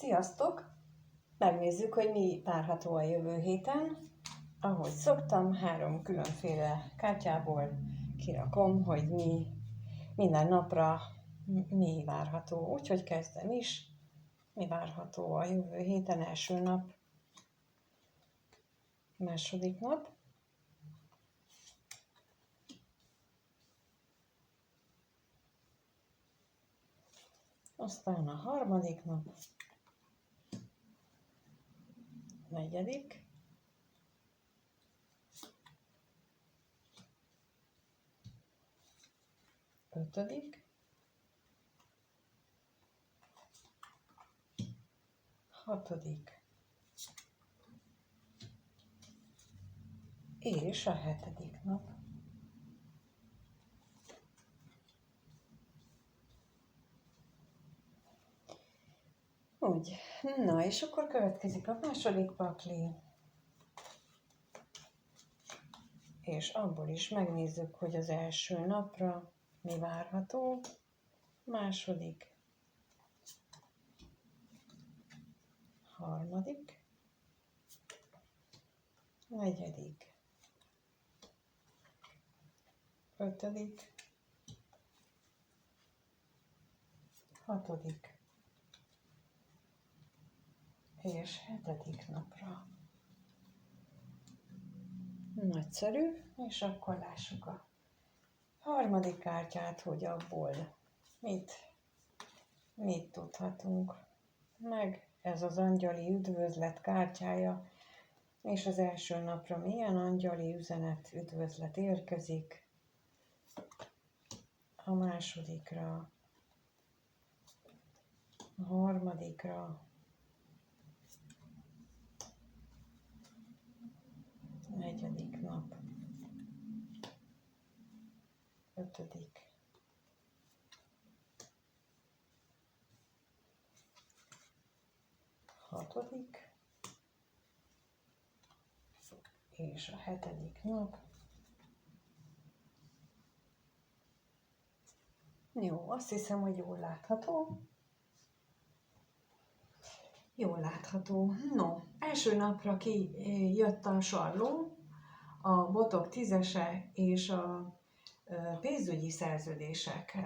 Sziasztok! Megnézzük, hogy mi várható a jövő héten. Ahogy szoktam, 3 különféle kártyából kirakom, hogy minden napra mi várható. Úgyhogy kezdem is. Mi várható a jövő héten? Első nap, második nap, aztán a harmadik nap, negyedik, ötödik, hatodik, és a hetedik nap. Úgy, na és akkor következik a második pakli. És abból is megnézzük, hogy az első napra mi várható. Második, harmadik, negyedik, ötödik, hatodik és hetedik napra. Nagyszerű, és akkor lássuk a harmadik kártyát, hogy abból mit tudhatunk. Meg ez az angyali üdvözlet kártyája, és az első napra milyen angyali üzenet, üdvözlet érkezik. A másodikra, a harmadikra, negyedik nap, ötödik, hatodik, és a hetedik nap. Jó, azt hiszem, hogy jól látható. Jól látható. No, első napra kijött a sarló, a botok tízese és a pénzügyi szerződések.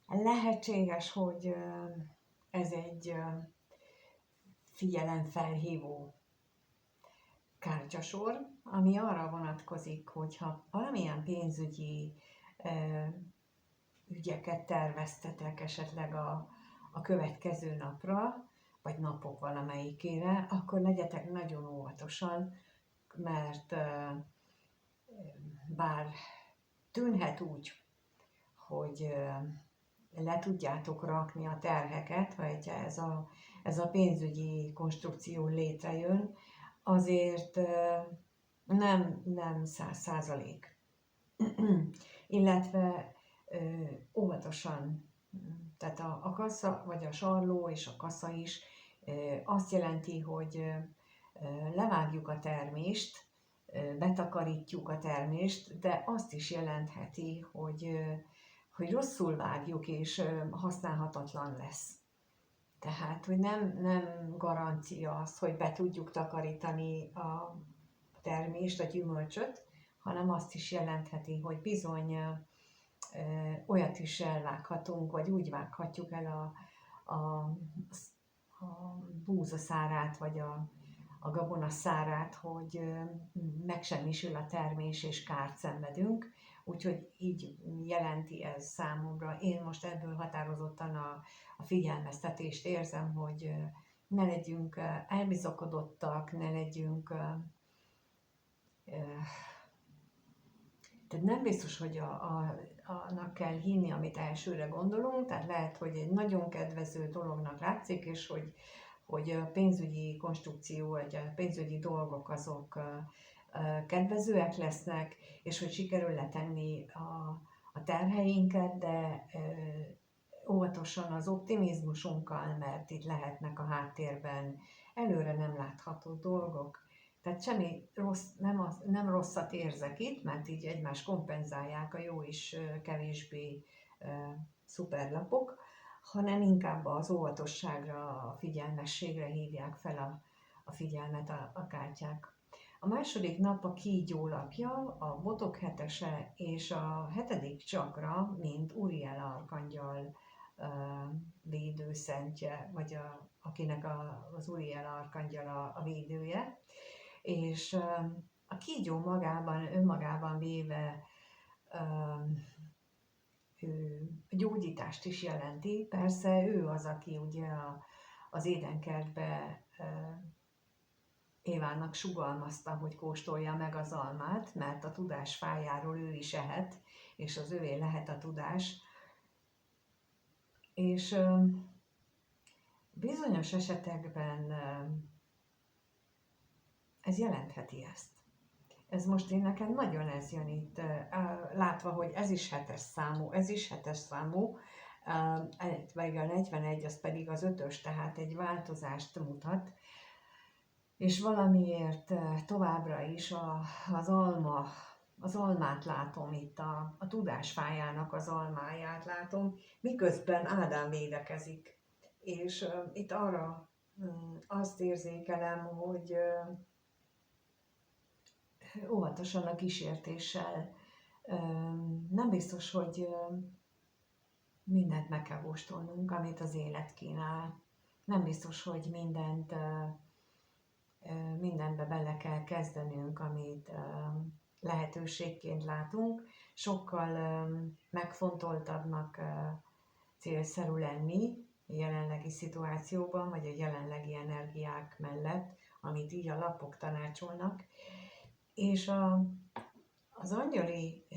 Lehetséges, hogy ez egy figyelemfelhívó kártyasor, ami arra vonatkozik, hogyha valamilyen pénzügyi ügyeket terveztetek esetleg a következő napra, vagy napok valamelyikére, akkor legyetek nagyon óvatosan, mert bár tűnhet úgy, hogy le tudjátok rakni a terheket, vagy ez a pénzügyi konstrukció létrejön, azért nem 100%. Illetve óvatosan, tehát a kassa, vagy a sarló és a kassa is azt jelenti, hogy levágjuk a termést, betakarítjuk a termést, de azt is jelentheti, hogy rosszul vágjuk és használhatatlan lesz. Tehát, hogy nem garancia az, hogy be tudjuk takarítani a termést, a gyümölcsöt, hanem azt is jelentheti, hogy bizony olyat is elvághatunk, vagy úgy vághatjuk el a búzaszárát, vagy a gabonaszárát, hogy megsemmisül a termés és kárt szenvedünk. Úgyhogy így jelenti ez számomra. Én most ebből határozottan a figyelmeztetést érzem, hogy ne legyünk elbizakodottak, ne legyünk... Tehát nem biztos, hogy annak kell hinni, amit elsőre gondolunk, tehát lehet, hogy egy nagyon kedvező dolognak látszik, és hogy a pénzügyi konstrukció, vagy a pénzügyi dolgok azok kedvezőek lesznek, és hogy sikerül letenni a terheinket, de óvatosan az optimizmusunkkal, mert itt lehetnek a háttérben előre nem látható dolgok. Tehát semmi rossz, nem rosszat érzek itt, mert így egymást kompenzálják a jó és kevésbé szuperlapok, hanem inkább az óvatosságra, a figyelmességre hívják fel a figyelmet a kártyák. A második nap a kígyó lapja, a botok hetese és a hetedik csakra, mint Uriel arkangyal védőszentje, vagy akinek az Uriel arkangyal a védője. És a kígyó önmagában véve ő gyógyítást is jelenti. Persze ő az, aki ugye az édenkertbe Évának sugalmazta, hogy kóstolja meg az almát, mert a tudás fájáról ő is ehet, és az övé lehet a tudás. És bizonyos esetekben ez jelentheti ezt. Ez most nekem nagyon ez jön itt, látva, hogy ez is hetes számú, vagy a 41, az pedig az 5-ös, tehát egy változást mutat, és valamiért továbbra is az almát látom itt, a tudásfájának az almáját látom, miközben Ádám védekezik. És itt arra azt érzékelem, hogy óvatosan a kísértéssel. Nem biztos, hogy mindent meg kell kóstolnunk, amit az élet kínál. Nem biztos, hogy mindenbe bele kell kezdenünk, amit lehetőségként látunk. Sokkal megfontoltabbnak célszerű lenni a jelenlegi szituációban, vagy a jelenlegi energiák mellett, amit így a lapok tanácsolnak. És az angyali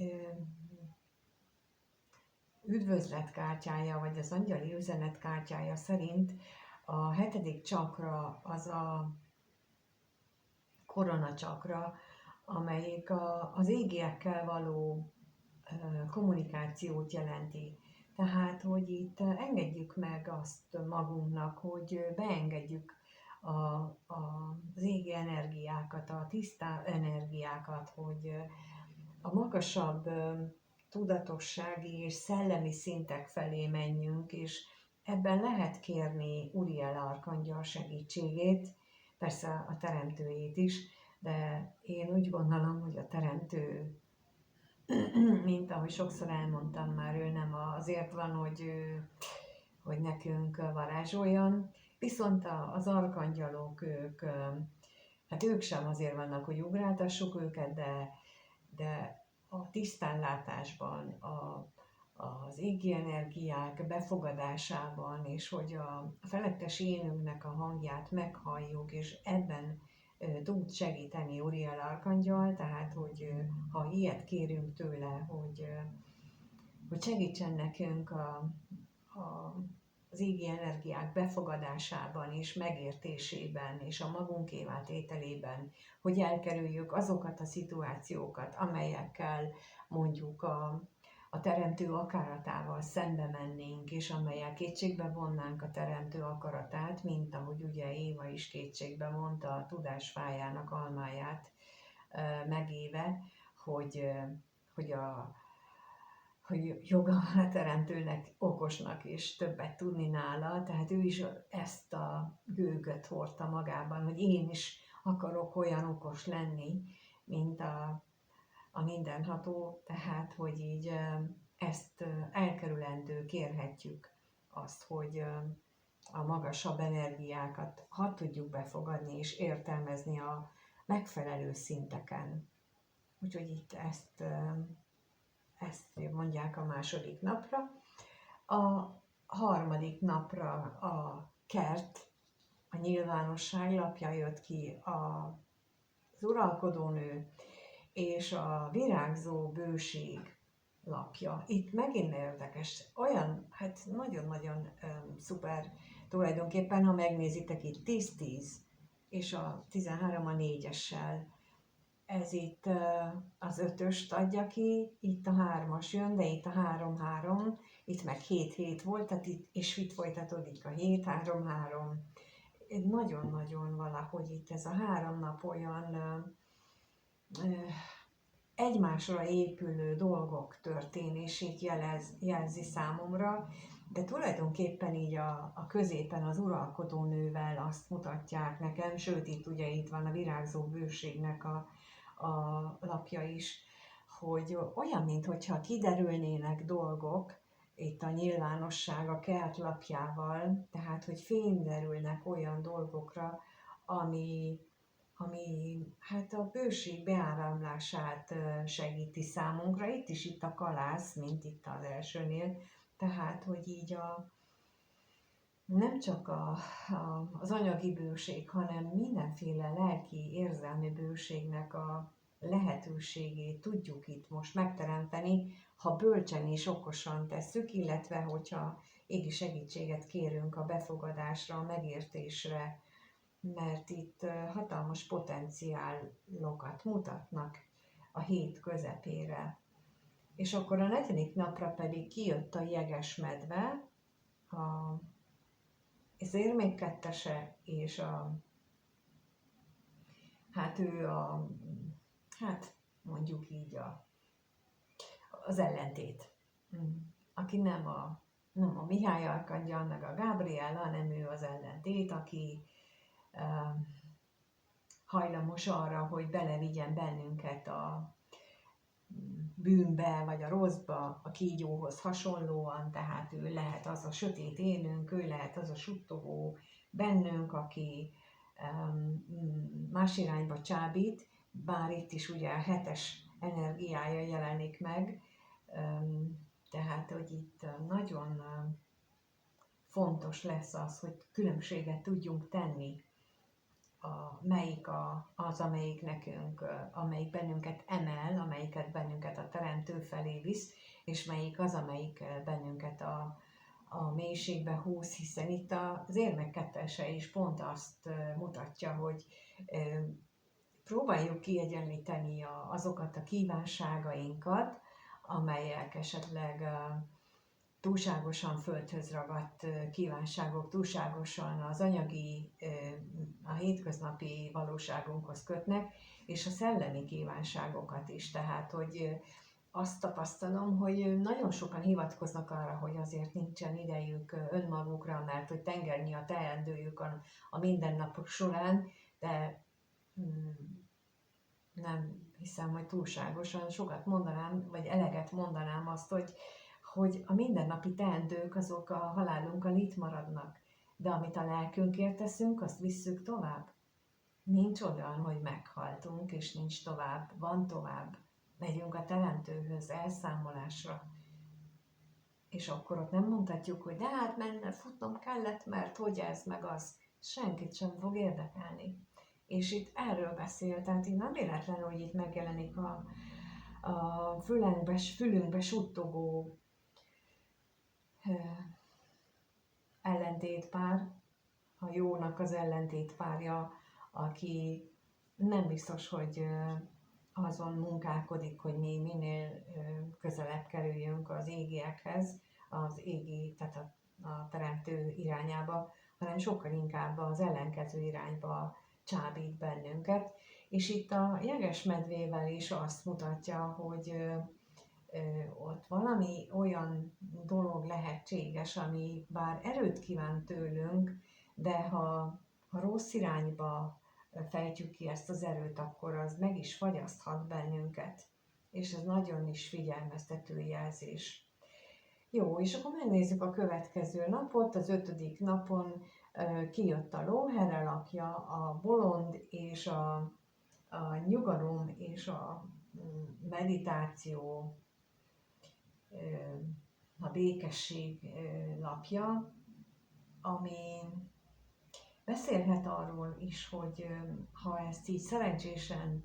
üdvözletkártyája, vagy az angyali üzenetkártyája szerint a hetedik csakra az a koronacsakra, amelyik az égiekkel való kommunikációt jelenti. Tehát, hogy itt engedjük meg azt magunknak, hogy beengedjük az égi energiákat, a tiszta energiákat, hogy a magasabb tudatossági és szellemi szintek felé menjünk, és ebben lehet kérni Uriel arkangyal segítségét, persze a teremtőjét is, de én úgy gondolom, hogy a teremtő, mint ahogy sokszor elmondtam már, ő nem azért van, hogy nekünk varázsoljon, viszont az arkangyalok, ők sem azért vannak, hogy ugráltassuk őket, de a tisztánlátásban, az égi energiák befogadásában, és hogy a felettes énünknek a hangját meghalljuk, és ebben tud segíteni Uriel arkangyal, tehát hogy ha ilyet kérünk tőle, hogy segítsen nekünk az égi energiák befogadásában és megértésében és a magunkévá tételében, hogy elkerüljük azokat a szituációkat, amelyekkel mondjuk a teremtő akaratával szembe mennénk, és amelyek kétségbe vonnánk a teremtő akaratát, mint ahogy ugye Éva is kétségbe vonta a tudásfájának almáját megéve, hogy joga van a teremtőnek okosnak és többet tudni nála, tehát ő is ezt a gőgöt hordta magában, hogy én is akarok olyan okos lenni, mint a mindenható, tehát hogy így ezt elkerülendő kérhetjük azt, hogy a magasabb energiákat tudjuk befogadni és értelmezni a megfelelő szinteken. Úgyhogy itt ezt mondják a második napra. A harmadik napra a kert, a nyilvánosság lapja jött ki, az uralkodónő és a virágzó bőség lapja. Itt megint érdekes, olyan, hát nagyon-nagyon szuper tulajdonképpen, ha megnézitek itt 10-10, és a 13 a 4-essel. Ez itt az 5-öst adja ki, itt a 3-as jön, de itt a 3-3, itt meg 7-7 volt, tehát és itt folytatódik a 7-3-3. Nagyon-nagyon valahogy itt ez a 3 nap olyan egymásra épülő dolgok történését jelzi számomra, de tulajdonképpen így a középen az uralkodó nővel azt mutatják nekem, sőt itt van a virágzó bőségnek a lapja is, hogy olyan, mintha kiderülnének dolgok itt a nyilvánosság a kert lapjával, tehát hogy fényderülnek olyan dolgokra, ami hát a bőség beáramlását segíti számunkra. Itt a kalász, mint itt az elsőnél, tehát, hogy így nem csak az anyagi bőség, hanem mindenféle lelki, érzelmi bőségnek a lehetőségét tudjuk itt most megteremteni, ha bölcsen és okosan tesszük, illetve hogyha égi segítséget kérünk a befogadásra, a megértésre, mert itt hatalmas potenciálokat mutatnak a hét közepére. És akkor a 4. napra pedig kijött a jegesmedve, az érmékkettese, és hát mondjuk így az ellentét. Aki nem a Mihály Arkangyal, meg a Gábriel, hanem ő az ellentét, aki hajlamos arra, hogy belevigyen bennünket a bűnbe, vagy a rosszba, a kígyóhoz hasonlóan, tehát ő lehet az a sötét énünk, ő lehet az a suttogó bennünk, aki más irányba csábít, bár itt is ugye a 7-es energiája jelenik meg, tehát, hogy itt nagyon fontos lesz az, hogy különbséget tudjunk tenni, melyik az, amelyik bennünket emel, amelyiket bennünket a Teremtő felé visz, és melyik az, amelyik bennünket a mélységbe húz, hiszen itt az érmek kettese is pont azt mutatja, hogy próbáljuk kiegyenlíteni azokat a kívánságainkat, amelyek esetleg túlságosan földhöz ragadt kívánságok, túlságosan az anyagi, a hétköznapi valóságunkhoz kötnek, és a szellemi kívánságokat is. Tehát, hogy azt tapasztalom, hogy nagyon sokan hivatkoznak arra, hogy azért nincsen idejük önmagukra, mert hogy tengernyi a teendőjük a mindennapok során, de nem hiszem, hogy túlságosan sokat mondanám, vagy eleget mondanám azt, hogy a mindennapi teendők azok a halálunkkal itt maradnak, de amit a lelkünkért teszünk, azt visszük tovább. Nincs olyan, hogy meghaltunk, és nincs tovább, van tovább. Megyünk a Teremtőhöz elszámolásra. És akkor ott nem mondhatjuk, hogy de hát futnom kellett, mert hogy ez meg az. Senkit sem fog érdekelni. És itt erről beszél, tehát így nem véletlenül, hogy itt megjelenik a fülünkbe suttogó ellentétpár, a jónak az ellentétpárja, aki nem biztos, hogy azon munkálkodik, hogy mi minél közelebb kerüljünk az égiekhez, az égi, tehát a teremtő irányába, hanem sokkal inkább az ellenkező irányba csábít bennünket. És itt a jegesmedvével is azt mutatja, hogy ott valami olyan dolog lehetséges, ami bár erőt kíván tőlünk, de ha rossz irányba fejtjük ki ezt az erőt, akkor az meg is fagyaszthat bennünket. És ez nagyon is figyelmeztető jelzés. Jó, és akkor megnézzük a következő napot. Az 5. napon kijött a lóhere lapja, a bolond és a nyugalom és a meditáció, a békesség lapja, ami beszélhet arról is, hogy ha ezt így szerencsésen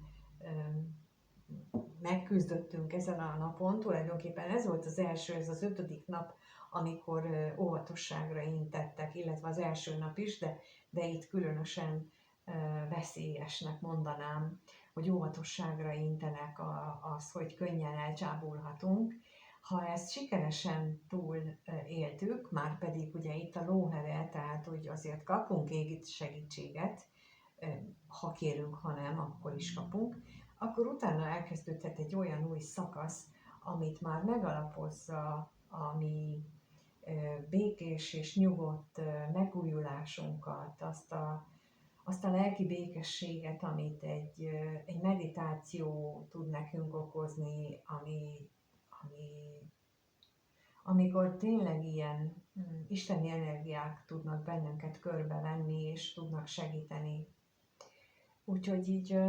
megküzdöttünk ezen a napon, tulajdonképpen ez volt az első, ez az 5. nap, amikor óvatosságra intettek, illetve az első nap is, de itt különösen veszélyesnek mondanám, hogy óvatosságra intenek az, hogy könnyen elcsábulhatunk. Ha ezt sikeresen túl éltük, már pedig ugye itt a lóhere, tehát hogy azért kapunk égi segítséget, ha kérünk, ha nem, akkor is kapunk, akkor utána elkezdődhet egy olyan új szakasz, amit már megalapozza a mi békés és nyugodt megújulásunkat, azt a lelki békességet, amit egy meditáció tud nekünk okozni, ami, amikor tényleg ilyen isteni energiák tudnak bennünket körbevenni, és tudnak segíteni. Úgyhogy így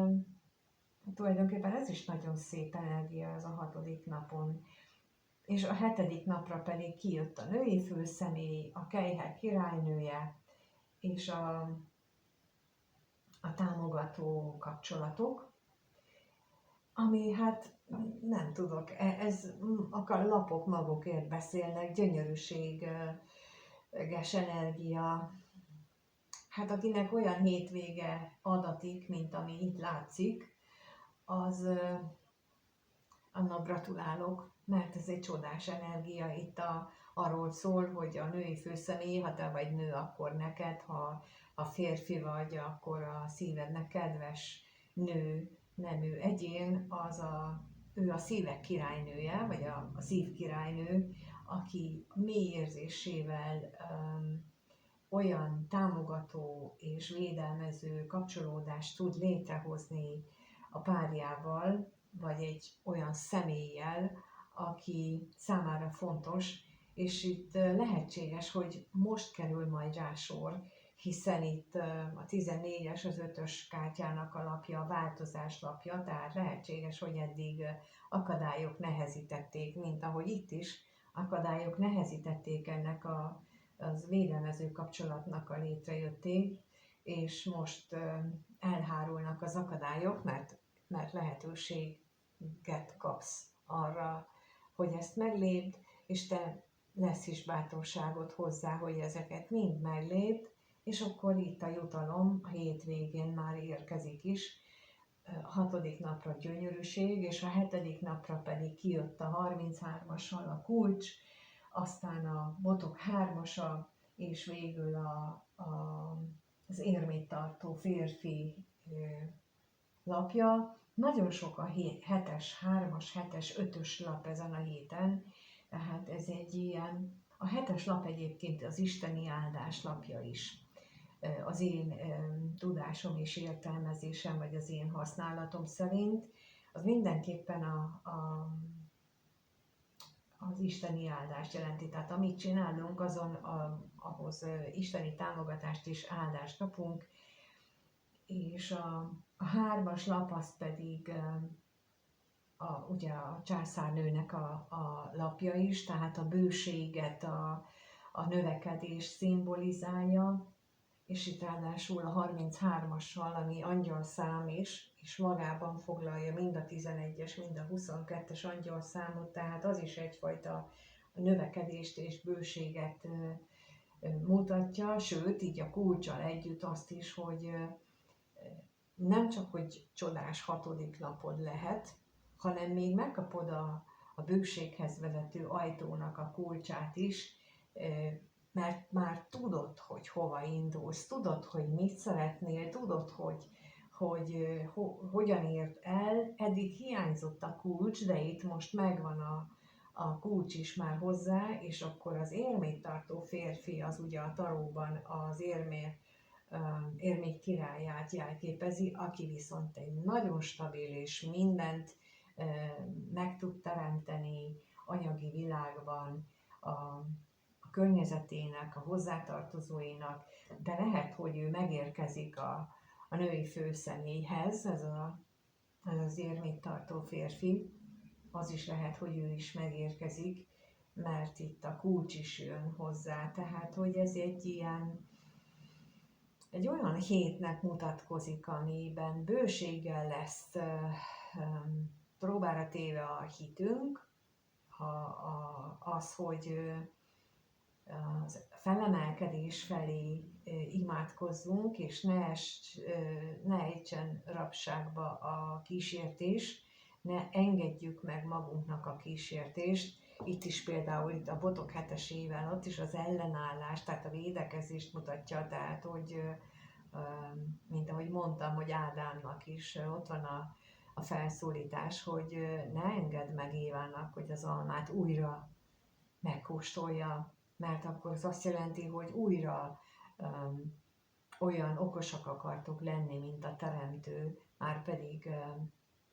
tulajdonképpen ez is nagyon szép energia az a 6. napon. És a 7. napra pedig kijött a női főszemély, a kelyhek királynője, és a támogató kapcsolatok, ami hát nem tudok, ez a lapok magukért beszélnek, gyönyörűséges energia. Hát akinek olyan hétvége adatik, mint ami itt látszik, az annak gratulálok, mert ez egy csodás energia. Itt arról szól, hogy a női főszemély, ha te vagy nő, akkor neked, ha férfi vagy, akkor a szívednek kedves nő, nemű egyén, ő a szívek királynője, vagy a szív királynő, aki mély érzésével olyan támogató és védelmező kapcsolódást tud létrehozni a párjával, vagy egy olyan személlyel, aki számára fontos, és itt lehetséges, hogy most kerül majd rá sor, hiszen itt a 14-es, az 5-ös kártyának a lapja, a változás lapja, tehát lehetséges, hogy eddig akadályok nehezítették, mint ahogy itt is akadályok nehezítették ennek az védelmező kapcsolatnak a létrejöttét, és most elhárulnak az akadályok, mert lehetőséget kapsz arra, hogy ezt meglépd, és te lesz is bátorságod hozzá, hogy ezeket mind meglépd, és akkor itt a jutalom a hétvégén már érkezik is. A 6. napra gyönyörűség, és a 7. napra pedig kijött a 33-assal a kulcs, aztán a botok 3-asa, és végül az érmét tartó férfi lapja. Nagyon sok a 7-es, 3-as, 7-es, 5-ös lap ezen a héten, tehát ez egy ilyen, a 7-es lap egyébként az isteni áldás lapja is. Az én tudásom és értelmezésem, vagy az én használatom szerint, az mindenképpen az isteni áldást jelenti. Tehát amit csinálunk, azon ahhoz isteni támogatást és áldást kapunk, és a 3-as lap az pedig ugye a császárnőnek a lapja is, tehát a bőséget, a növekedést szimbolizálja, és itt ráadásul a 33-assal, ami angyalszám is, és magában foglalja mind a 11-es, mind a 22-es angyalszámot, tehát az is egyfajta növekedést és bőséget mutatja, sőt, így a kulccsal együtt azt is, hogy nem csak, hogy csodás 6. napod lehet, hanem még megkapod a bőséghez vezető ajtónak a kulcsát is, mert már tudod, hogy hova indulsz, tudod, hogy mit szeretnél, tudod, hogy hogyan ért el. Eddig hiányzott a kulcs, de itt most megvan a kulcs is már hozzá, és akkor az érmét tartó férfi, az ugye a taróban az érmék királyát jelképezi, aki viszont egy nagyon stabil és mindent meg tud teremteni anyagi világban, a környezetének, a hozzátartozóinak, de lehet, hogy ő megérkezik a női főszemélyhez, ez az érmét tartó férfi, az is lehet, hogy ő is megérkezik, mert itt a kulcs is jön hozzá, tehát hogy ez egy olyan hétnek mutatkozik, amiben bőséggel lesz próbára téve a hitünk, az, hogy az felemelkedés felé imádkozzunk, és ne ejtsen rabságba a kísértés, ne engedjük meg magunknak a kísértést. Itt is például itt a botok 7-esével, ott is az ellenállás, tehát a védekezést mutatja, tehát hogy, mint ahogy mondtam, hogy Ádámnak is ott van a felszólítás, hogy ne engedd meg Évának, hogy az almát újra megkóstolja. mert akkor az azt jelenti, hogy újra olyan okosak akartok lenni, mint a Teremtő, már pedig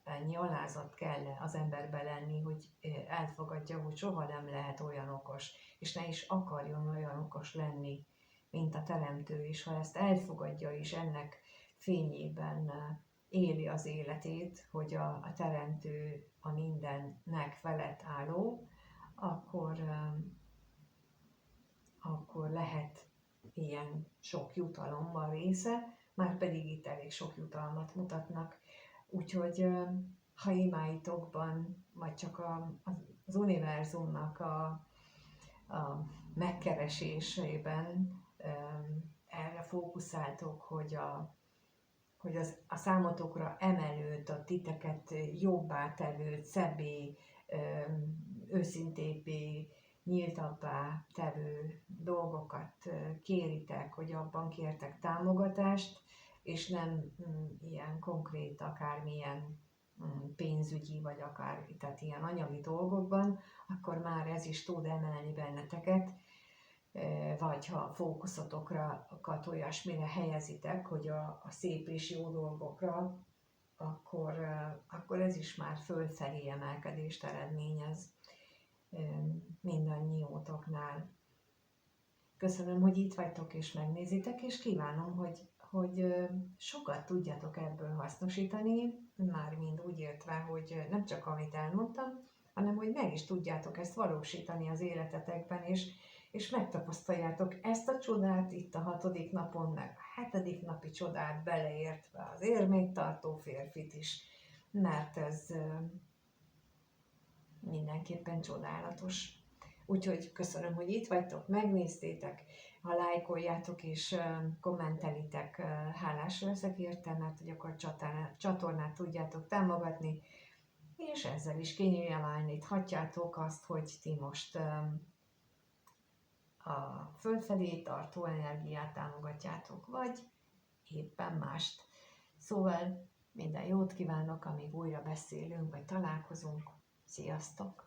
ennyi alázat kell az emberbe lenni, hogy elfogadja, hogy soha nem lehet olyan okos, és ne is akarjon olyan okos lenni, mint a Teremtő, és ha ezt elfogadja és ennek fényében éli az életét, hogy a Teremtő a mindennek felett álló, akkor lehet ilyen sok jutalommal része, már pedig itt elég sok jutalmat mutatnak. Úgyhogy ha imáitokban, vagy csak az univerzumnak a megkeresésében erre fókuszáltok, hogy a számotokra emelőt, a titeket jobbá tevőt, szebbé, őszintébé, nyíltabbá tevő dolgokat kéritek, hogy abban kértek támogatást, és nem ilyen konkrét, akármilyen pénzügyi, vagy akár tehát ilyen anyagi dolgokban, akkor már ez is tud emelni benneteket, vagy ha fókuszotokra olyasmire helyezitek, hogy a szép és jó dolgokra, akkor ez is már fölfelé emelkedést eredményez mindannyiótoknál. Köszönöm, hogy itt vagytok és megnézitek, és kívánom, hogy sokat tudjatok ebből hasznosítani, már mind úgy értve, hogy nem csak amit elmondtam, hanem hogy meg is tudjátok ezt valósítani az életetekben, és megtapasztaljátok ezt a csodát itt a 6. napon, meg a 7. napi csodát beleértve az érméktartó férfit is, mert ez mindenképpen csodálatos. Úgyhogy köszönöm, hogy itt vagytok, megnéztétek, ha lájkoljátok és kommentelitek, hálás leszek érte, mert hogy akkor csatornát tudjátok támogatni, és ezzel is kinyilváníthatjátok azt, hogy ti most a fölfelé tartó energiát támogatjátok, vagy éppen mást. Szóval minden jót kívánok, amíg újra beszélünk, vagy találkozunk. Sziasztok!